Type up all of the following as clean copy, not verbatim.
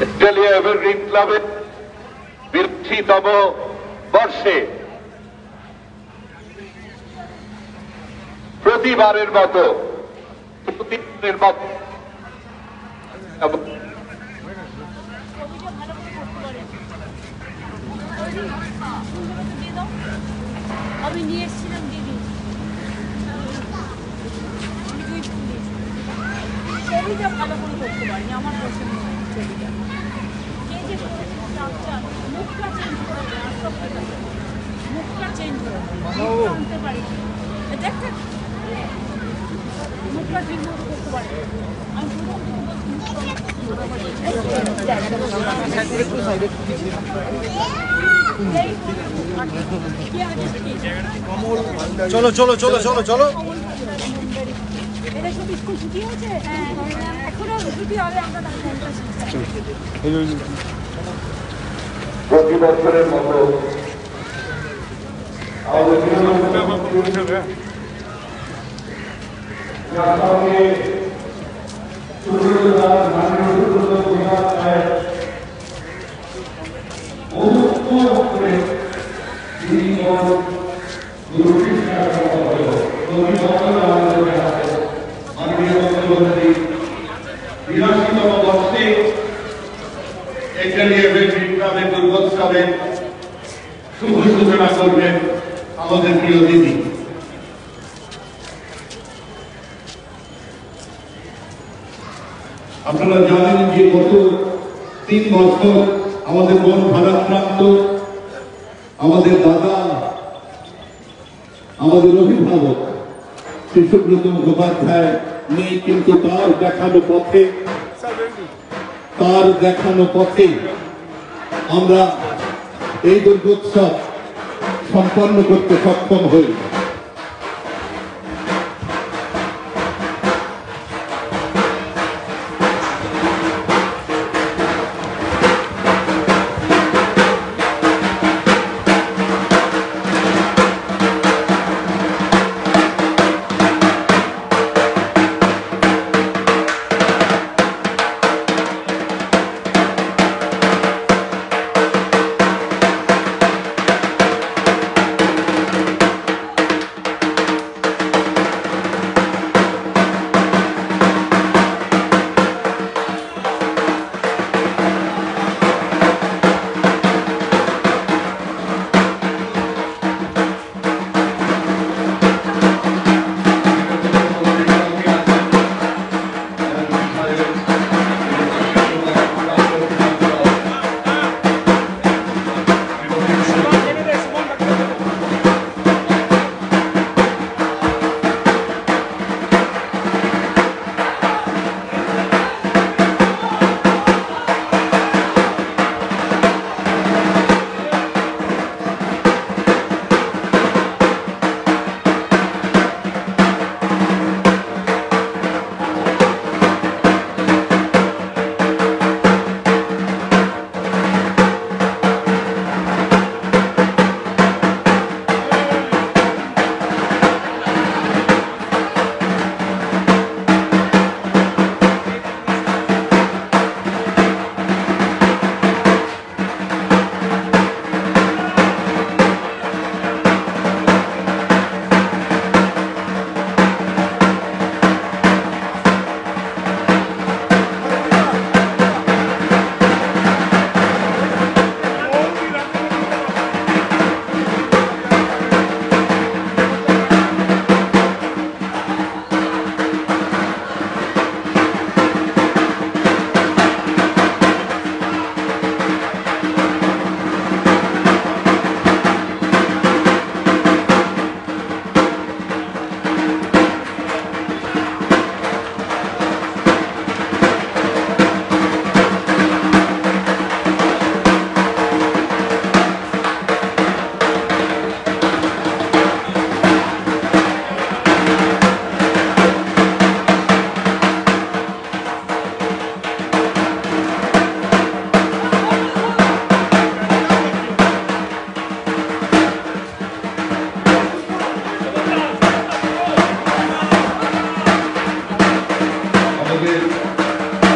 Australia evergreen ক্লাবের 82তম বর্ষে প্রতিবারের মতো আমি নিয়ে এসেছিলাম দিদি ছবিটা ভালো করে করতে পারিনি, আমার পছন্দ হয় ছবিটা। কে যে মুখটা চেঞ্জ করে দেয়, আর সব ঠিক আছে, মুখটা চেঞ্জ করে দেয়, আনতে পারিনি। দেখতে মুখটা ঠিক মতো করতে পারি আমি চলো চলো চলো চলো চলো এটা সব স্কুল ছুটি হয়েছে, এখনো ছুটি হবে, আমরা প্রতি বছরের মতো দুর্গোৎসবের শুভ সূচনা করবেন আমাদের প্রিয় দিদি। আপনারা জানেন যে গত 3 বছর আমাদের মন ভারাক্রান্ত, আমাদের দাদা, আমাদের অভিভাবক শিশুব্রত মুখোপাধ্যায় নেই, কিন্তু তার দেখানো পথে আমরা এই দুর্গোৎসব সম্পন্ন করতে সক্ষম হই।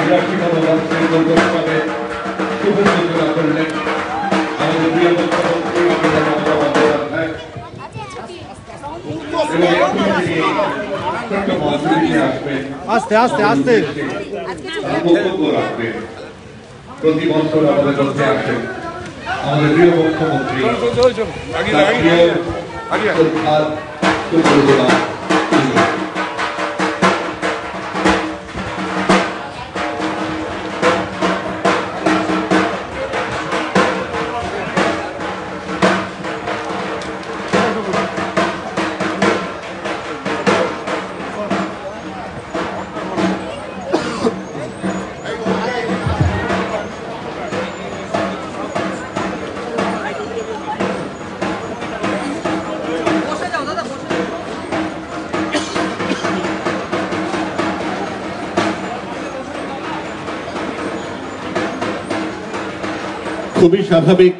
বিরাশিতম বর্ষের দুর্গোৎসবে শুভ সূচনা করলেন আমাদের প্রিয় মুখ্যমন্ত্রী মমতা বন্দ্যোপাধ্যায়। আস্তে আস্তে আস্তে বক্তব্য রাখবেন। প্রতি বছর আমাদের মধ্যে আসেন আমাদের প্রিয় মুখ্যমন্ত্রী খুবই স্বাভাবিক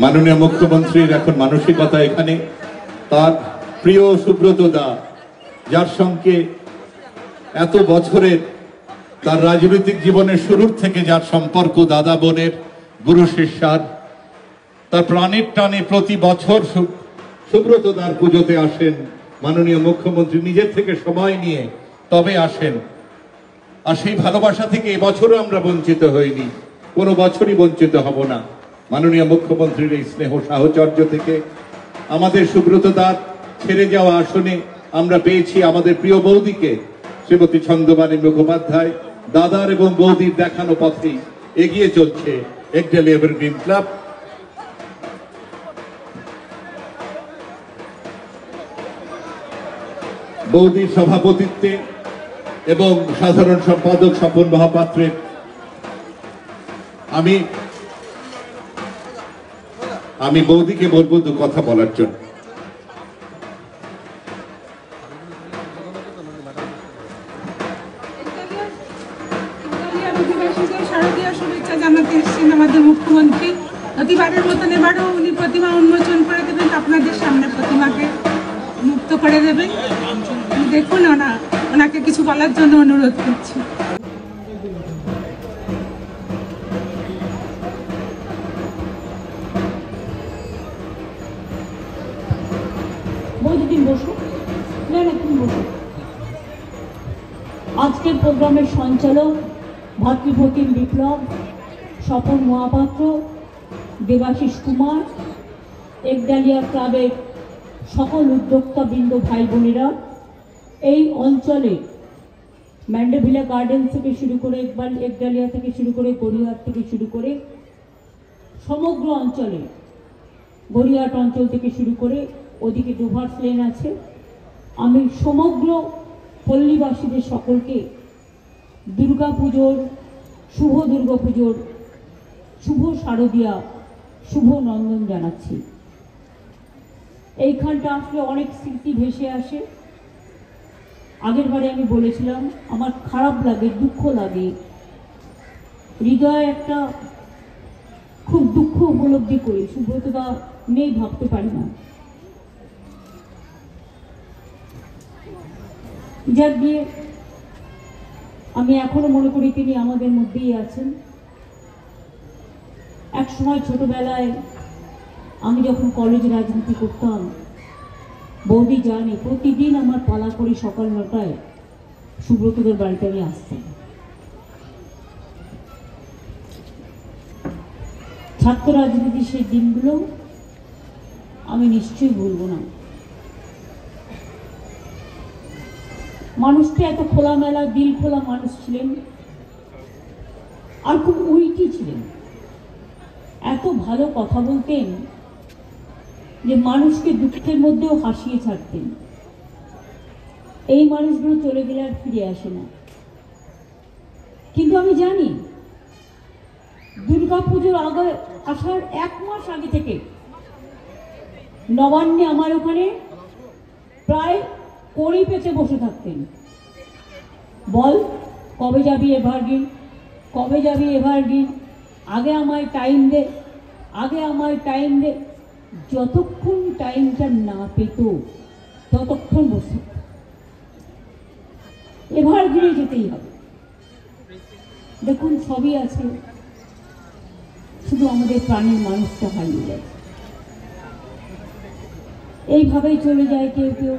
মাননীয় মুখ্যমন্ত্রীর এখন মানসিকতা এখানে তার প্রিয় সুব্রত দা যার সঙ্গে এত বছরের তার রাজনৈতিক জীবনের শুরুর থেকে যার সম্পর্ক দাদা বোনের গুরু শিষ্যার তার প্রাণের টানে প্রতি বছর সুব্রত দার পুজোতে আসেন মাননীয় মুখ্যমন্ত্রী নিজের থেকে সময় নিয়ে তবে আসেন আর সেই ভালোবাসা থেকে এবছরও আমরা বঞ্চিত হইনি কোনো বছরই বঞ্চিত হব না মাননীয় মুখ্যমন্ত্রীর এই স্নেহ সাহচর্য থেকে আমাদের সুব্রত দার ছেড়ে যাওয়া আসনে আমরা পেয়েছি আমাদের প্রিয় বৌদিকে শ্রীমতী ছন্দবাণী মুখোপাধ্যায় দাদার এবং বৌদির দেখানো পথেই এগিয়ে চলছে একডেল এভারগ্রিন ক্লাব বৌদির সভাপতিত্বে এবং সাধারণ সম্পাদক স্বপন মহাপাত্রের আমি বৌদিকে বলবো দু কথা বলার জন্য। শারদীয় শুভেচ্ছা জানাতে এসেছেন আমাদের মুখ্যমন্ত্রী। প্রতিবারের মতন এবারও উনি প্রতিমা উন্মোচন করে দেবেন, আপনাদের সামনে প্রতিমাকে মুক্ত করে দেবেন। দেখুন ওনাকে কিছু বলার জন্য অনুরোধ করছি। আজকের প্রোগ্রামের সঞ্চালক ভাতৃপ্রতিম বিপ্লব, স্বপন মহাপাত্র, দেবাশিস কুমার, একডালিয়া ক্লাবের সকল উদ্যোক্তাবৃন্দ ভাই বোনেরা, এই অঞ্চলে ম্যান্ডেভিলা গার্ডেন থেকে শুরু করে একডালিয়া থেকে শুরু করে গড়িয়াহাট থেকে শুরু করে সমগ্র অঞ্চলে গড়িয়াহাট অঞ্চল থেকে শুরু করে ওদিকে ডুভার্স লেন আছে, আমি সমগ্র পল্লীবাসীদের সকলকে দুর্গাপুজোর শুভ শারদীয়া শুভ নন্দন জানাচ্ছি। এইখানটা আসলে অনেক স্মৃতি ভেসে আসে। আগের বারে আমি বলেছিলাম আমার খারাপ লাগে, দুঃখ লাগে, হৃদয়ে একটা খুব দুঃখ উপলব্ধি করি। সুব্রতদা নেই ভাবতে পারি না। যার দিয়ে আমি এখনো মনে করি তিনি আমাদের মধ্যেই আছেন। এক সময় ছোটবেলায় আমি যখন কলেজে রাজনীতি করতাম, বৌদি জানে প্রতিদিন আমার পালা করে সকাল 9টায় সুব্রতদের বাড়িতে আমি আসতাম। ছাত্র রাজনীতির সেই দিনগুলো আমি নিশ্চয়ই ভুলবো না। মানুষটা এত খোলামেলা দিল খোলা মানুষ ছিলেন, আর খুব উইটি ছিলেন। এত ভালো কথা বলতেন যে মানুষকে দুঃখের মধ্যেও হাসিয়ে ছাড়তেন। এই মানুষগুলো চলে গেলে আর ফিরে আসে না। কিন্তু আমি জানি দুর্গাপুজোর আগে আসার 1 মাস আগে থেকে নবান্নে আমার ওখানে প্রায় কড়ি পেতে বসে থাকতেন। বল কবে যাবি এভারগ্রিন, কবে যাবি এভারগ্রিন, আগে আমায় টাইম দে, আগে আমায় টাইম দে। যতক্ষণ টাইমটা না পেত ততক্ষণ বসে এভারগ্রিনে যেতেই হবে। দেখুন সবই আছে, শুধু আমাদের প্রাণের মানুষটা হারিয়ে যায়। এইভাবেই চলে যায় কেউ কেউ,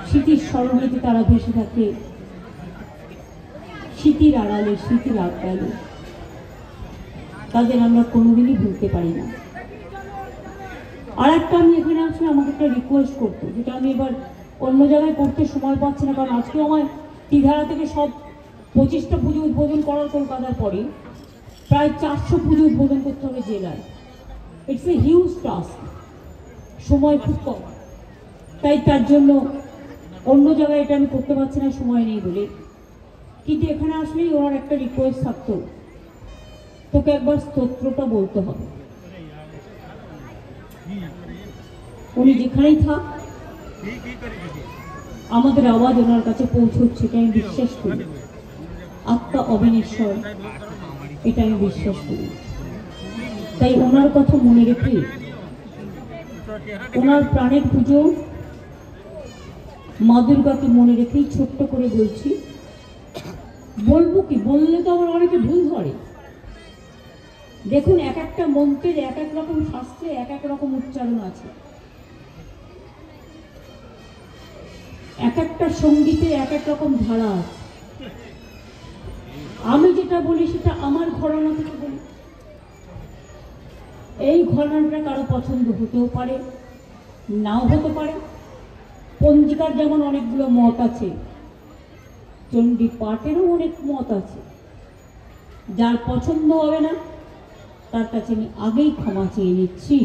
স্মৃতির স্মরণেতে তারা ভেসে থাকে, স্মৃতির আড়ালে, স্মৃতির আড়ালে তাদের আমরা কোনোদিনই ভুলতে পারি না। আর একটা আমি এখানে আসলে আমাকে একটা রিকোয়েস্ট করতো, যেটা আমি এবার অন্য জায়গায় করতে সময় পাচ্ছি না, কারণ আজকেও আমার টিধারা থেকে সব 25টা পুজো উদ্বোধন করার কলকাতার পরে প্রায় 400 পুজো উদ্বোধন করতে হবে জেলায়। ইটস এ হিউজ টাস্ক, সময় খুব কম, তাই তার জন্য অন্য জায়গায় এটা আমি করতে পারছি না, সময় নেই বলে। কিন্তু এখানে আসলেই ওনার একটা রিকোয়েস্ট থাকতো, তোকে একবার স্তোত্রটা বলতে হবে। উনি যেখানেই থাক আমাদের আওয়াজ ওনার কাছে পৌঁছচ্ছে, এটা আমি বিশ্বাস করি। আত্মা অবিনশ্বর, এটা আমি বিশ্বাস করি। তাই ওনার কথা মনে রেখে, ওনার প্রাণের পুজো মা দুর্গাকে মনে রেখেই ছোট্ট করে বলছি। বলবো কি, বললে তো আমার অনেকে ভুল ধরে। দেখুন, এক একটা মন্ত্রের এক এক রকম শাস্ত্রে এক এক রকম উচ্চারণ আছে, এক একটা সঙ্গীতের এক এক রকম ধারা আছে। আমি যেটা বলি সেটা আমার ঘরানা থেকে বলি। এই ঘরানাটা কারো পছন্দ হতেও পারে, নাও হতে পারে। পঞ্জিকার যেমন অনেকগুলো মত আছে, চণ্ডী পাঠেরও অনেক মত আছে। যার পছন্দ হবে না তার কাছে আমি আগেই ক্ষমা চেয়ে নিচ্ছি।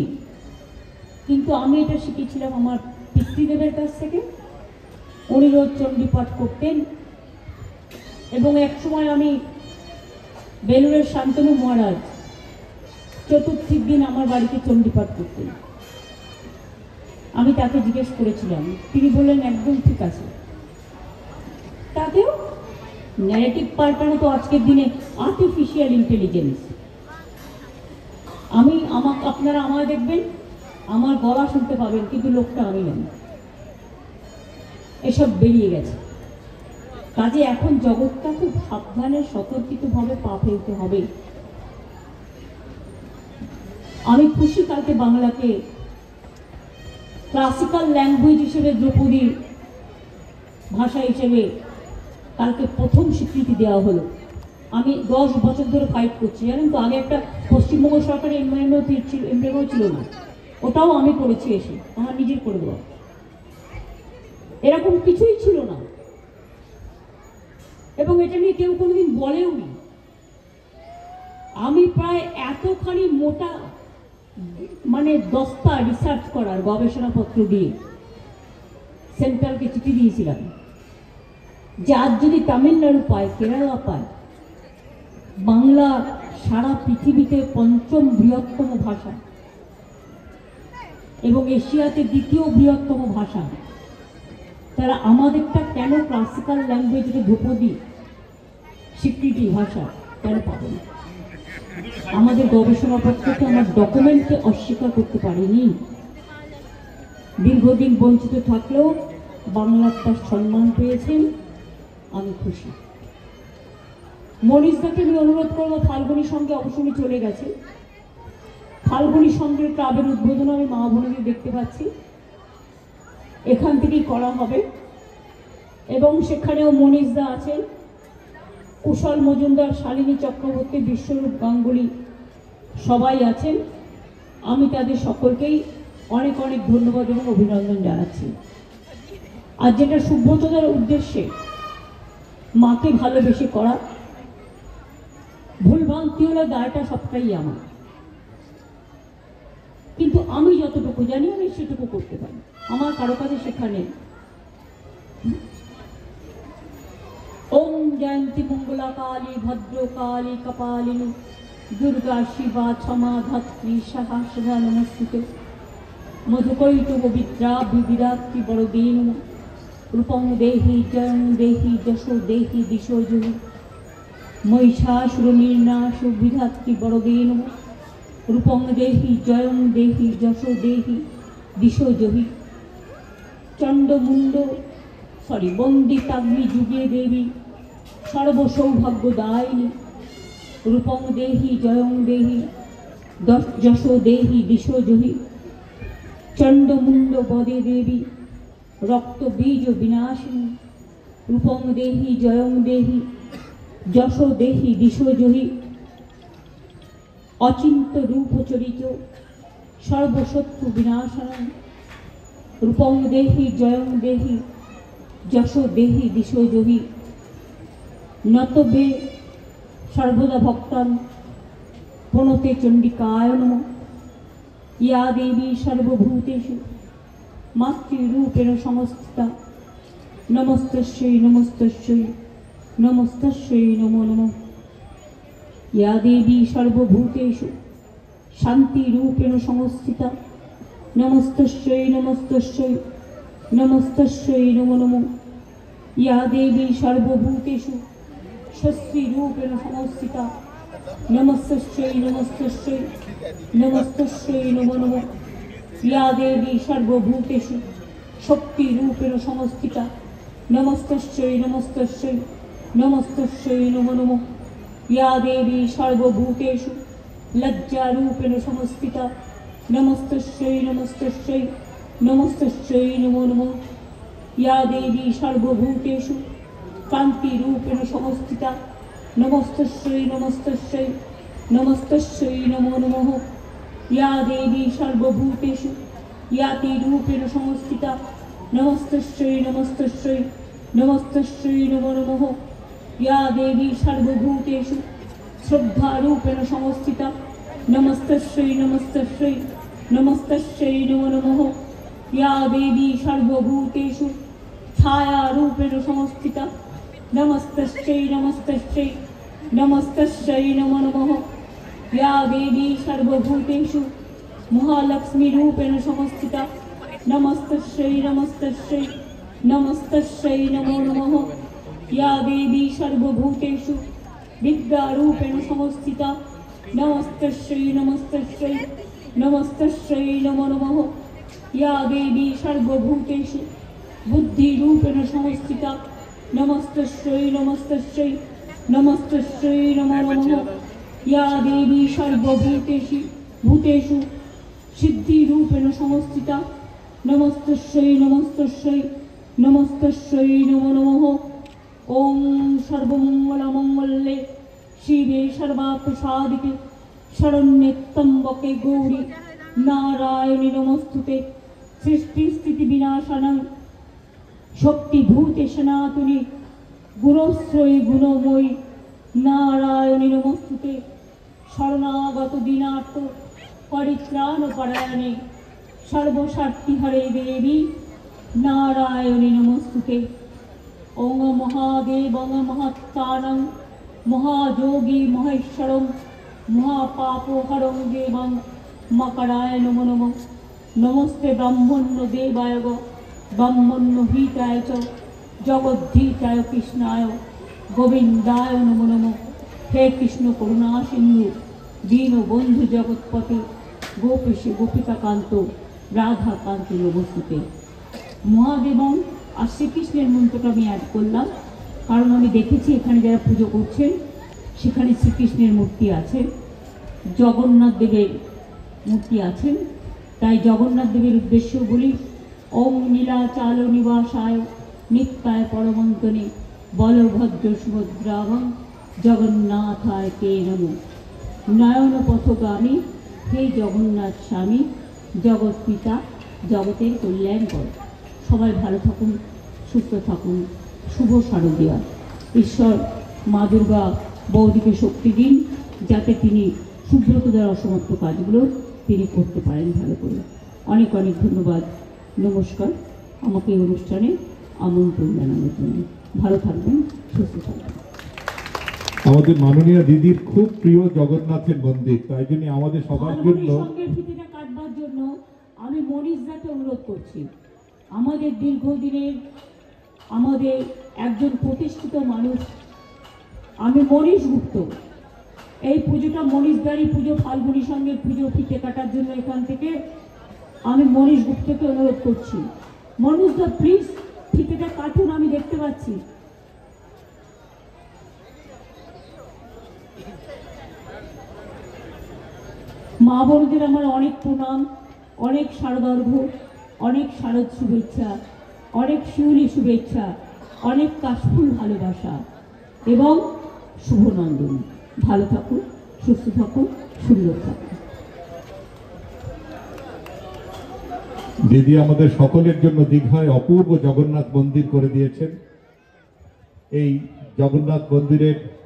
কিন্তু আমি এটা শিখেছিলাম আমার পিতৃদেবের কাছ থেকে। উনি রোজ চণ্ডী পাঠ করতেন, এবং এক সময় আমি বেলুড়ের শান্তনু মহারাজ চতুর্থীর দিন আমার বাড়িতে চণ্ডী পাঠ করতেন। আমি তাকে জিজ্ঞেস করেছিলাম, তিনি বললেন একদম ঠিক আছে। তাতেও ন্যারেটিভ পাল্টানো তো আজকের দিনে আর্টিফিশিয়াল ইন্টেলিজেন্স। আপনারা আমায় দেখবেন, আমার গলা শুনতে পাবেন, কিন্তু লোকটা আমি নই। এসব বেরিয়ে গেছে। কাজে এখন জগৎটা খুব সাবধানে সতর্কিতভাবে পা ফেলতে হবে। আমি খুশি কালকে বাংলাকে ক্লাসিক্যাল ল্যাঙ্গুয়েজ হিসেবে, দ্রৌপদীর ভাষা হিসেবে কালকে প্রথম স্বীকৃতি দেওয়া হলো। আমি 10 বছর ধরে ফাইট করছি, জানেন তো। আগে একটা পশ্চিমবঙ্গ সরকারের এমব্লেমও ছিল না, ওটাও আমি করেছি এসে, আমার নিজের করে দেওয়া। এরকম কিছুই ছিল না, এবং এটা নিয়ে কেউ কোনোদিন বলেও নি। আমি প্রায় এতখানি মোটা দস্তা রিসার্চ করার গবেষণাপত্র দিয়ে সেন্ট্রালকে চিঠি দিয়েছিলাম যে আজ যদি তামিলনাড়ু পায়, কেরালা পায়, বাংলা সারা পৃথিবীতে 5ম বৃহত্তম ভাষা এবং এশিয়াতে 2য় বৃহত্তম ভাষা, তারা আমাদেরটা কেন ক্লাসিক্যাল ল্যাঙ্গুয়েজে ধ্রুপদী স্বীকৃতি ভাষা কেন পাবে না? আমাদের গবেষণাপত্রকে, আমার ডকুমেন্টকে অস্বীকার করতে পারেনি। দীর্ঘদিন বঞ্চিত থাকলেও বাংলার তার সম্মান পেয়েছেন, আমি খুশি। মনীষদাকে আমি অনুরোধ করবো, ফাল্গুনী সঙ্গে অবশ্যই চলে গেছে। ফাল্গুনী সঙ্গের ক্লাবের উদ্বোধন আমি মা বোনেদের দেখতে পাচ্ছি, এখান থেকেই করা হবে, এবং সেখানেও মনীষদা আছেন, কুশল মজুমদার, শালিনী চক্রবর্তী, বিশ্বরূপ গাঙ্গুলি সবাই আছেন। আমি তাদের সকলকেই অনেক অনেক ধন্যবাদ এবং অভিনন্দন জানাচ্ছি। আর যেটা সুব্রতদার উদ্দেশ্যে, মাকে ভালোবেসে করা, ভুলভ্রান্তি হলে দায়টা সবটাই আমার, কিন্তু আমি যতটুকু জানি আমি সেটুকু করতে পারি, আমার কারো কাছে শেখা নেই। ওম জয়ন্তী মঙ্গলা কালী ভদ্রকালী কপালিনী দুর্গা শিবা ক্ষমা ধাত্রী সহস্রা নমস্তুতে মধুকৈটব বিদ্রা বিবিরাত্রি বড়দেন রূপং দেহি জয়ং দেহি যশো দেহি দিশো জহি মহিষাসুর নির্নাশ বিধাত্রী বড়দেন রূপং দেহি জয়ং দেহি যশো দেহি দিশো জহি চণ্ডমুণ্ড বন্দিতাগ্নি যুগে দেবী সর্বসৌভাগ্যদায়িনী রূপং দেহি জয়ং দেহি যশো দেহি দিশো জহি চণ্ডমুণ্ড বদে দেবী রক্ত বীজ বিনাশিনী রূপং দেহি জয়ং দেহি যশো দেহি দিশো জহি অচিন্ত রূপ চরিত সর্বশত্রু বিনাশনং রূপং দেহি জয়ং দেহি যশো দেহি দিশো জহি নতবে সর্বদা ভক্তান প্রণতে চণ্ডিকায় নমঃ ইয়া দেবী সর্বভূতেষু মাতৃরূপেণ সংস্থিতা নমস্তস্যৈ নমস্তস্যৈ নমস্তস্যৈ নমো নমঃ ইয়া দেবী সর্বভূতেষু শান্তিরূপেণ সংস্থিতা নমস্তস্যৈ নমস্তস্যৈ নমস্তস্যৈ নমো নমঃ ইয়া দেবী সর্বভূতেষু স্বস্তিরূপেণ সংস্থিতা নমস্তস্যৈ নমস্তস্যৈ নমস্তস্যৈ নমো নমঃ ইয়া দেবী সর্বভূতেষু শক্তিরূপেণ সংস্থিতা নমস্তস্যৈ নমস্তস্যৈ নমস্তস্যৈ নমো নমঃ ইয়া দেবী সর্বভূতেষু লজ্জারূপেণ সংস্থিতা নমস্তস্যৈ নমস্তস্যৈ নমস্তস্যৈ নমো নমঃ ইয়া দেবী সর্বভূতেষু কান্তিরূপেণ সংস্থিতা নমস্তস্যৈ নমস্তস্যৈ নমস্তস্যৈ নমো নমঃ ইয়া দেবী সর্বভূতেষু ইয়াতিরূপেণ সংস্থিতা নমস্তস্যৈ নমস্তস্যৈ নমস্তস্যৈ নমো নমঃ ইয়া দেবী সর্বভূতেষু শ্রদ্ধারূপেণ সংস্থিতা নমস্তস্যৈ নমস্তস্যৈ নমস্তস্যৈ নমো নমঃ ইয়া দেবী সর্বভূতেষু ছায়ারূপেণ সংস্থিতা নমস্তস্যৈ নমস্তস্যৈ নমস্তস্যৈ নমো নমঃ ইয়া দেবী সর্বভূতেষু মহালক্ষ্মীরূপেণ সংস্থিতা নমস্তস্যৈ নমস্তস্যৈ নমস্তস্যৈ নমো নমঃ ইয়া দেবী সর্বভূতেষু বিদ্যারূপেণ সংস্থিতা নমস্তস্যৈ নমস্তস্যৈ নমস্তস্যৈ নমো নমঃ ইয়া দেবী সর্বভূতেষু বুদ্ধিরূপেণ সংস্থিতা নমস্তস্যৈ নমস্তস্যৈ নমস্তস্যৈ নমো নমঃ ইয়া দেবী সর্বভূতেষু ভূতেষু সিদ্ধিরূপেণ সংস্থিতা নমস্তস্যৈ নমস্তস্যৈ নমস্তস্যৈ নমো নমঃ ওম সর্বমঙ্গলমঙ্গলে শিবে সর্বার্থসাধিকে শরণ্যে ত্র্যম্বকে গৌরী নারায়ণী নমস্তুতে সৃষ্টি স্থিতি বিনাশানং শক্তিভূতে সনাতনী গুণশ্রয়ী গুণময়ী নারায়ণী নমস্তুতে শরণাগত দীনার্থ পরিত্রাণ পরায়ণে সর্বস্বার্থী হরে দেবী নারায়ণী নমস্তুতে ওং মহাদেব মহাত্মানং মহাযোগী মহেশ্বরং মহাপাপহরং দেবং মকরায় নমো নমঃ নমস্তে ব্রহ্মণ্য দেবায় ব্রহ্মণ্য হিতায় চ জগদ্ধিতায় কৃষ্ণায় গোবিন্দায় নমো নমঃ হে কৃষ্ণ করুণা সিন্ধু দীনবন্ধু জগৎপতে গোপীশ গোপিকাকান্ত রাধাকান্ত নমস্তুতে। মহাদেবং আর শ্রীকৃষ্ণের মন্ত্রটা আমি অ্যাড করলাম, কারণ আমি দেখেছি এখানে যারা পুজো করছেন সেখানে শ্রীকৃষ্ণের মূর্তি আছে, জগন্নাথ দেবের মূর্তি আছেন, তাই জগন্নাথ দেবের উদ্দেশ্য বলি ওম নীলাচাল নিবাসায় নিত্যায় পরমন্তনে বলভদ্র সুভদ্রাভং জগন্নাথায় তে নমঃ। নয়ন পথগামী হে জগন্নাথ স্বামী জগৎ পিতা জগতের কল্যাণ কর। সবাই ভালো থাকুন, সুস্থ থাকুন। শুভ শারদীয়া। ঈশ্বর মা দুর্গা বৌদিকে শক্তি দিন যাতে তিনি সুব্রতদার অসমাপ্ত কাজগুলো তিনি করতে পারেন ভালো করে। অনেক অনেক ধন্যবাদ, নমস্কার আমাকে এই অনুষ্ঠানে আমন্ত্রণ জানানোর জন্য। ভালো থাকবেন, সুস্থ থাকবেন। আমাদের মাননীয় দিদির খুব প্রিয় জগন্নাথের মন্দির, তাই জন্য আমাদের সবার জন্য ফিতিটা কাটবার জন্য আমি মনীষ দাকে অনুরোধ করছি। আমাদের দীর্ঘদিনের আমাদের একজন প্রতিষ্ঠিত মানুষ, আমি মনীষ গুপ্ত, এই পুজোটা মনীষদারই পুজো, ফাল্গুনী সঙ্গে পুজো ফিতে কাটার জন্য এখান থেকে আমি মনীষ গুপ্তকে অনুরোধ করছি। মনীষ দা প্লিজ ফিতেটা কাটুন, আমি দেখতে পাচ্ছি। মা বোনদের আমার অনেক প্রণাম, অনেক শারদর্ঘ্য, অনেক শারদ শুভেচ্ছা, অনেক শিউলি শুভেচ্ছা, অনেক কাশফুল ভালোবাসা এবং শুভনন্দন। ভালো থাকুন, সুস্থ থাকুন, সুন্দর থাকুন। দিদি আমাদের সকলের জন্য দীঘায় অপূর্ব জগন্নাথ মন্দির করে দিয়েছেন। এই জগন্নাথ মন্দিরের